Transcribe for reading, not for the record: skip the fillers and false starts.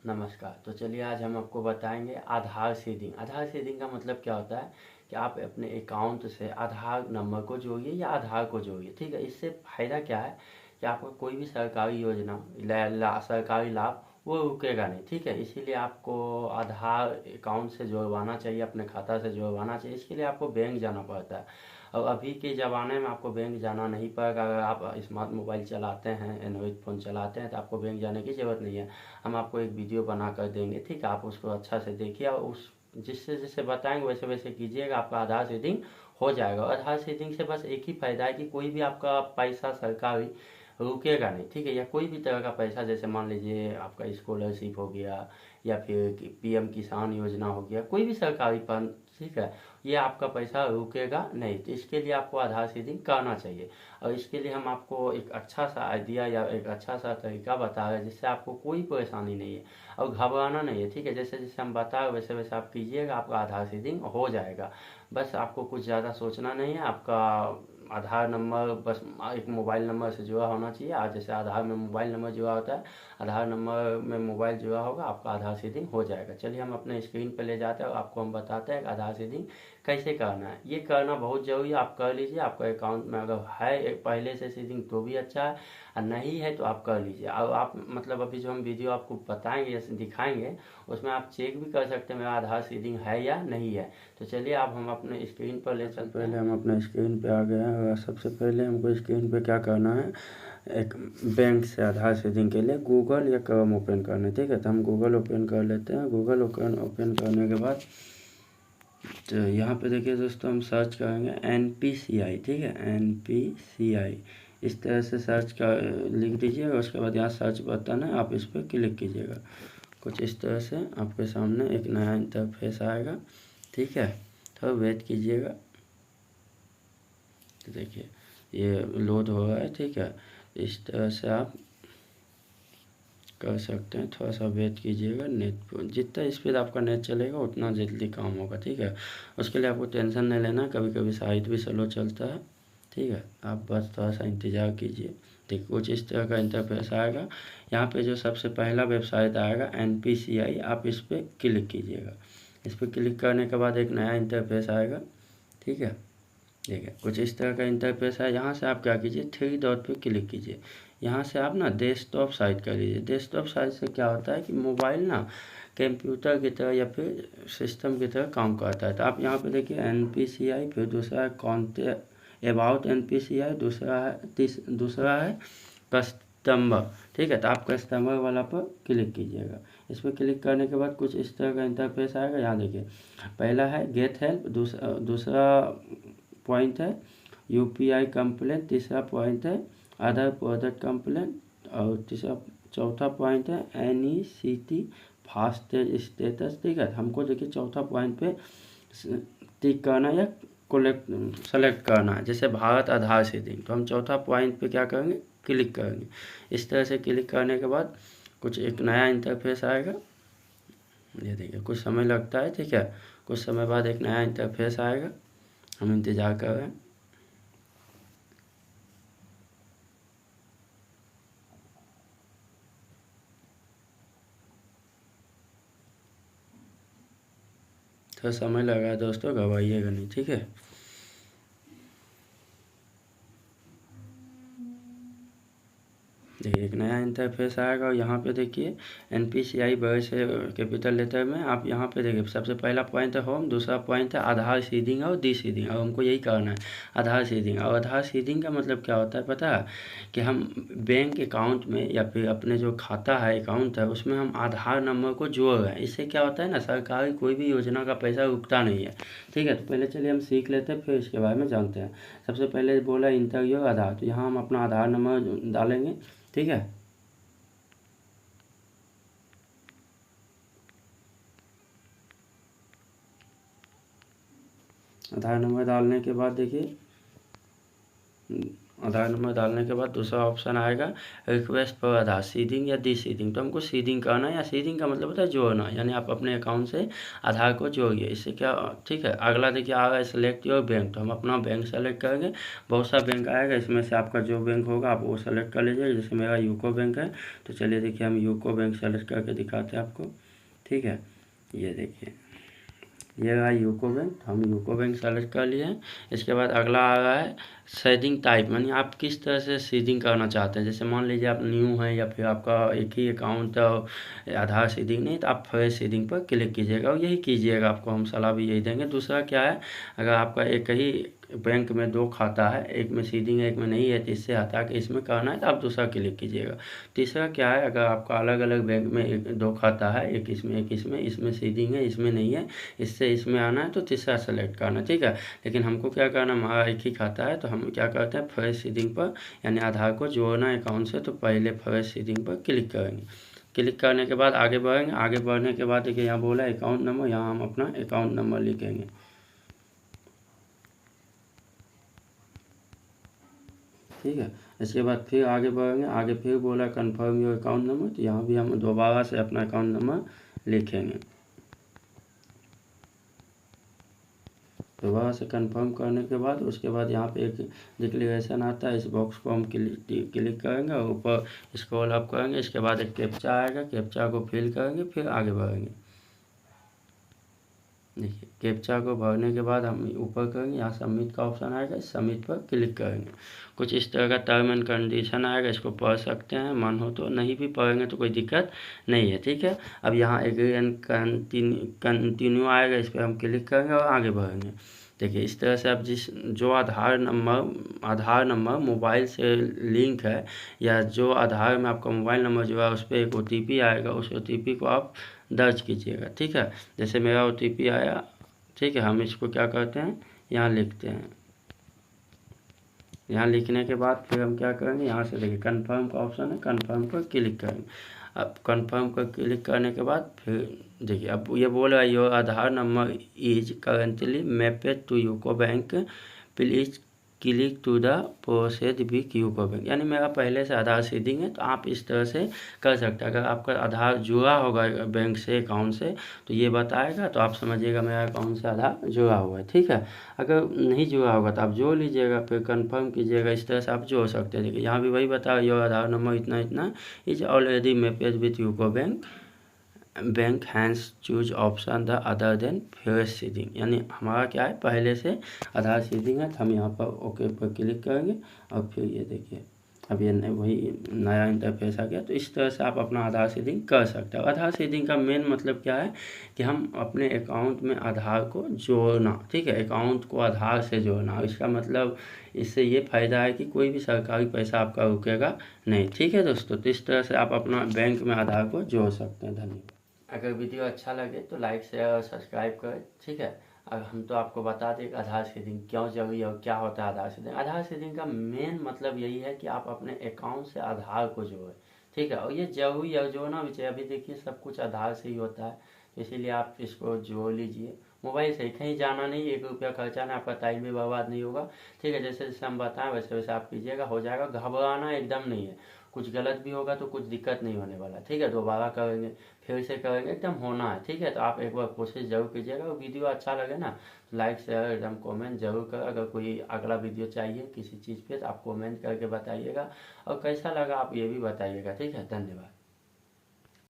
नमस्कार। तो चलिए आज हम आपको बताएंगे आधार सीडिंग। आधार सीडिंग का मतलब क्या होता है कि आप अपने अकाउंट से आधार नंबर को जोड़िए या आधार को जोड़िए। ठीक है, इससे फ़ायदा क्या है कि आपका कोई भी सरकारी योजना सरकारी लाभ वो रुकेगा नहीं। ठीक है, इसीलिए आपको आधार अकाउंट से जोड़वाना चाहिए, अपने खाता से जोड़वाना चाहिए। इसके लिए आपको बैंक जाना पड़ता है और अभी के ज़माने में आपको बैंक जाना नहीं पड़ेगा। अगर आप स्मार्ट मोबाइल चलाते हैं, एंड्रॉइड फ़ोन चलाते हैं, तो आपको बैंक जाने की ज़रूरत नहीं है। हम आपको एक वीडियो बना कर देंगे, ठीक है, आप उसको अच्छा से देखिए और उस जिससे जिससे बताएंगे वैसे वैसे कीजिएगा, आपका आधार सीडिंग हो जाएगा। और आधार सीडिंग से बस एक ही फायदा है कि कोई भी आपका पैसा सरकारी रुकेगा नहीं। ठीक है, या कोई भी तरह का पैसा, जैसे मान लीजिए आपका स्कॉलरशिप हो गया या फिर पीएम किसान योजना हो गया, कोई भी सरकारी फंड, ठीक है, ये आपका पैसा रुकेगा नहीं। तो इसके लिए आपको आधार सीडिंग करना चाहिए और इसके लिए हम आपको एक अच्छा सा आइडिया या एक अच्छा सा तरीका बता रहे हैं जिससे आपको कोई परेशानी नहीं है और घबराना नहीं है। ठीक है, जैसे जैसे हम बता रहे वैसे वैसे आप कीजिएगा, आपका आधार सीडिंग हो जाएगा। बस आपको कुछ ज़्यादा सोचना नहीं है। आपका आधार नंबर बस एक मोबाइल नंबर से जुड़ा होना चाहिए। आज जैसे आधार में मोबाइल नंबर जुड़ा होता है, आधार नंबर में मोबाइल जुड़ा होगा, आपका आधार सीडिंग हो जाएगा। चलिए हम अपने स्क्रीन पर ले जाते हैं और आपको हम बताते हैं कि आधार सीडिंग कैसे करना है। ये करना बहुत ज़रूरी है, आप कर लीजिए। आपका अकाउंट में अगर है पहले से सीडिंग तो भी अच्छा है, और नहीं है तो आप कर लीजिए। और आप मतलब अभी जो हम वीडियो आपको बताएंगे या दिखाएंगे उसमें आप चेक भी कर सकते हैं मेरा आधार सीडिंग है या नहीं है। तो चलिए अब हम अपने स्क्रीन पर ले चलते हैं। पहले हम अपने स्क्रीन पे आ गए हैं और सबसे पहले हमको स्क्रीन पे क्या करना है, एक बैंक से आधार सीडिंग के लिए गूगल या क्रोम ओपन करना है। ठीक है, तो हम गूगल ओपन कर लेते हैं। गूगल ओपन करने के बाद तो यहाँ पे देखिए दोस्तों, हम सर्च करेंगे NPCI। ठीक है, NPCI इस तरह से सर्च कर लिख दीजिएगा। उसके बाद यहाँ सर्च बटन है, आप इस पर क्लिक कीजिएगा। कुछ इस तरह से आपके सामने एक नया इंटरफेस आएगा। ठीक है, तो वेट कीजिएगा। तो देखिए ये लोड हो रहा है। ठीक है, इस तरह से आप कर सकते हैं। थोड़ा सा वेट कीजिएगा। नेट जितना स्पीड आपका नेट चलेगा उतना जल्दी काम होगा। ठीक है, उसके लिए आपको टेंशन नहीं लेना। कभी कभी साइट भी स्लो चलता है। ठीक है, आप बस थोड़ा सा इंतज़ार कीजिए। देखिए कुछ इस तरह का इंटरफेस आएगा। यहाँ पे जो सबसे पहला वेबसाइट आएगा NPCI, आप इस पर क्लिक कीजिएगा। इस पर क्लिक करने के बाद एक नया इंटरफेस आएगा। ठीक है, देखिए कुछ इस तरह का इंटरफेस है। यहाँ से आप क्या कीजिए, थ्री डॉट पे क्लिक कीजिए। यहाँ से आप ना डेस्कटॉप साइट कर लीजिए। डेस्कटॉप साइट से क्या होता है कि मोबाइल ना कंप्यूटर की तरह या फिर सिस्टम की तरह काम करता है। तो आप यहाँ पे देखिए NPCI, फिर दूसरा है कॉन्टेक्ट अबाउट NPCI, दूसरा है कस्टमर। ठीक है, तो आप कस्टमर वाला पर क्लिक कीजिएगा। इस पर क्लिक करने के बाद कुछ इस तरह का इंटरफेस आएगा। यहाँ देखिए पहला है गेट हेल्प, दूसरा पॉइंट है UPI कंप्लेंट, तीसरा पॉइंट है अदर प्रोडक्ट कंप्लेंट और चौथा पॉइंट है NECT फास्टेज स्टेटस। ठीक है, हमको देखिए चौथा पॉइंट पे टिक करना या सेलेक्ट करना है, जैसे भारत आधार सीडिंग। तो हम चौथा पॉइंट पे क्या करेंगे, क्लिक करेंगे। इस तरह से क्लिक करने के बाद कुछ एक नया इंटरफेस आएगा। ये देखिए कुछ समय लगता है। ठीक है, कुछ समय बाद एक नया इंटरफेस आएगा। हम इंतज़ार कर रहे हैं। थोड़ा समय लगा है दोस्तों, घबराइएगा नहीं। ठीक है, देखिए एक नया इंटरफेस आएगा और यहाँ पे देखिए NPCI बड़े से कैपिटल लेटर में। आप यहाँ पे देखिए सबसे पहला पॉइंट है होम, दूसरा पॉइंट है आधार सीडिंग और डी सीडिंग। और हमको यही करना है आधार सीडिंग। और आधार सीडिंग का मतलब क्या होता है पता है, कि हम बैंक अकाउंट में या फिर अपने जो खाता है अकाउंट है उसमें हम आधार नंबर को जोड़ रहे हैं। इससे क्या होता है ना, सरकारी कोई भी योजना का पैसा रुकता नहीं है। ठीक है, तो पहले चलिए हम सीख लेते हैं, फिर इसके बारे में जानते हैं। सबसे पहले बोला इंटर योर आधार, तो यहाँ हम अपना आधार नंबर डालेंगे। ठीक है, आधार नंबर डालने के बाद देखिए आधार नंबर डालने के बाद दूसरा ऑप्शन आएगा रिक्वेस्ट फॉर आधार सीडिंग या डी सीडिंग। तो हमको सीडिंग करना है, या सीडिंग का मतलब होता है जोड़ना, यानी आप अपने अकाउंट से आधार को जोड़िए। इससे क्या, ठीक है। अगला देखिए आ रहा है सेलेक्ट योर बैंक। तो हम अपना बैंक सेलेक्ट करेंगे। बहुत सा बैंक आएगा, इसमें से आपका जो बैंक होगा आप वो सेलेक्ट कर लीजिए। जैसे मेरा यूको बैंक है, तो चलिए देखिए हम यूको बैंक सेलेक्ट करके दिखाते हैं आपको, ठीक है। ये देखिए ये रहा यूको बैंक, हम यूको बैंक सेलेक्ट कर लिए हैं। इसके बाद अगला आ रहा है सीडिंग टाइप, यानी आप किस तरह से सीडिंग करना चाहते हैं। जैसे मान लीजिए आप न्यू हैं या फिर आपका एक ही अकाउंट है, आधार सीडिंग नहीं, तो आप फ्रेश सीडिंग पर क्लिक कीजिएगा और यही कीजिएगा। आपको हम सलाह भी यही देंगे। दूसरा क्या है, अगर आपका एक ही बैंक में 2 खाता है, एक में सीडिंग है एक में नहीं है, तो इससे हटा के इसमें करना है तो आप दूसरा क्लिक कीजिएगा। तीसरा क्या है, अगर आपका अलग अलग बैंक में 2 खाता है, एक इसमें इसमें सीडिंग है इसमें नहीं है, इससे इसमें आना है तो तीसरा सेलेक्ट करना, ठीक है। लेकिन हमको क्या करना, हमारा एक ही खाता है तो हम क्या करते हैं फ्रेश सीडिंग पर, यानी आधार को जोड़ना है अकाउंट से, तो पहले फ्रेश सीडिंग पर क्लिक करेंगे। क्लिक करने के बाद आगे बढ़ेंगे। आगे बढ़ने के बाद देखिए यहाँ बोला अकाउंट नंबर, यहाँ हम अपना अकाउंट नंबर लिखेंगे, ठीक है। इसके बाद फिर आगे बढ़ेंगे। आगे फिर बोला कंफर्म योर अकाउंट नंबर, तो यहाँ भी हम दोबारा से अपना अकाउंट नंबर लिखेंगे। दोबारा से कंफर्म करने के बाद उसके बाद यहाँ पे एक डिक्लेरेशन आता है, इस बॉक्स को हम क्लिक करेंगे और ऊपर स्क्रॉल अप करेंगे। इसके बाद एक कैप्चा आएगा, कैप्चा को फिल करेंगे, फिर आगे बढ़ेंगे। देखिए कैप्चा को भरने के बाद हम ऊपर करेंगे, यहाँ सबमिट का ऑप्शन आएगा, सबमिट पर क्लिक करेंगे। कुछ इस तरह का टर्म एंड कंडीशन आएगा, इसको पढ़ सकते हैं, मन हो तो, नहीं भी पढ़ेंगे तो कोई दिक्कत नहीं है, ठीक है। अब यहाँ एग्री एंड कंटिन्यू आएगा, इस पर हम क्लिक करेंगे और आगे बढ़ेंगे। देखिए इस तरह से आप जो आधार नंबर मोबाइल से लिंक है, या जो आधार में आपका मोबाइल नंबर जो है उस पर एक OTP आएगा, उस OTP को आप दर्ज कीजिएगा, ठीक है। जैसे मेरा OTP आया, ठीक है, हम इसको क्या करते हैं यहाँ लिखते हैं। यहाँ लिखने के बाद फिर हम क्या करेंगे, यहाँ से देखिए कन्फर्म का ऑप्शन है, कन्फर्म पर क्लिक करेंगे। अब कन्फर्म पर क्लिक करने के बाद फिर देखिए अब ये बोल रहा है your Aadhaar number is currently mapped to UCO bank, please click to the process with UCO bank. यानी मेरा पहले से आधार सीडिंग है, तो आप इस तरह से कर सकते हैं। अगर आपका आधार जुड़ा होगा बैंक से, अकाउंट से, तो ये बताएगा, तो आप समझिएगा मेरा अकाउंट से आधार जुड़ा हुआ है, ठीक है। अगर नहीं जुड़ा होगा तो आप जोड़ लीजिएगा, फिर कंफर्म कीजिएगा। इस तरह से आप जोड़ सकते हैं। देखिए यहाँ भी वही बताया योर आधार नंबर इतना इतना is already mapped with UCO bank hence choose option the other than fresh seeding. यानी हमारा क्या है, पहले से आधार सीडिंग है, तो हम यहाँ पर ओके पर क्लिक करेंगे और फिर ये देखिए अब ये वही नया इंटरफेस आ गया। तो इस तरह से आप अपना आधार सीडिंग कर सकते हो। आधार सीडिंग का मेन मतलब क्या है कि हम अपने अकाउंट में आधार को जोड़ना, ठीक है, अकाउंट को आधार से जोड़ना। इसका मतलब इससे ये फ़ायदा है कि कोई भी सरकारी पैसा आपका रुकेगा नहीं, ठीक है दोस्तों। तो इस तरह से आप अपना बैंक में आधार को जोड़ सकते हैं। धन्यवाद। अगर वीडियो अच्छा लगे तो लाइक शेयर और सब्सक्राइब करें, ठीक है। अब हम तो आपको बता दें कि आधार सीडिंग क्यों जरूरी है और क्या होता है आधार सीडिंग। आधार सीडिंग का मेन मतलब यही है कि आप अपने अकाउंट से आधार को जोड़ें, ठीक है। और ये जरूरी है, जोड़ना भी चाहिए। अभी देखिए सब कुछ आधार से ही होता है, इसीलिए आप इसको जोड़ लीजिए। मोबाइल से कहीं जाना नहीं, 1 रुपया खर्चा नहीं, आपका टाइम भी बर्बाद नहीं होगा, ठीक है। जैसे जैसे हम बताएं वैसे वैसे आप कीजिएगा, हो जाएगा। घबराना एकदम नहीं है, कुछ गलत भी होगा तो कुछ दिक्कत नहीं होने वाला, ठीक है। दोबारा करेंगे, फिर से करेंगे, एकदम होना है, ठीक है। तो आप एक बार कोशिश जरूर कीजिएगा। और वीडियो अच्छा लगे ना तो लाइक शेयर एकदम कमेंट जरूर करें। अगर कोई अगला वीडियो चाहिए किसी चीज़ पे तो आप कमेंट करके बताइएगा, और कैसा लगा आप ये भी बताइएगा, ठीक है। धन्यवाद।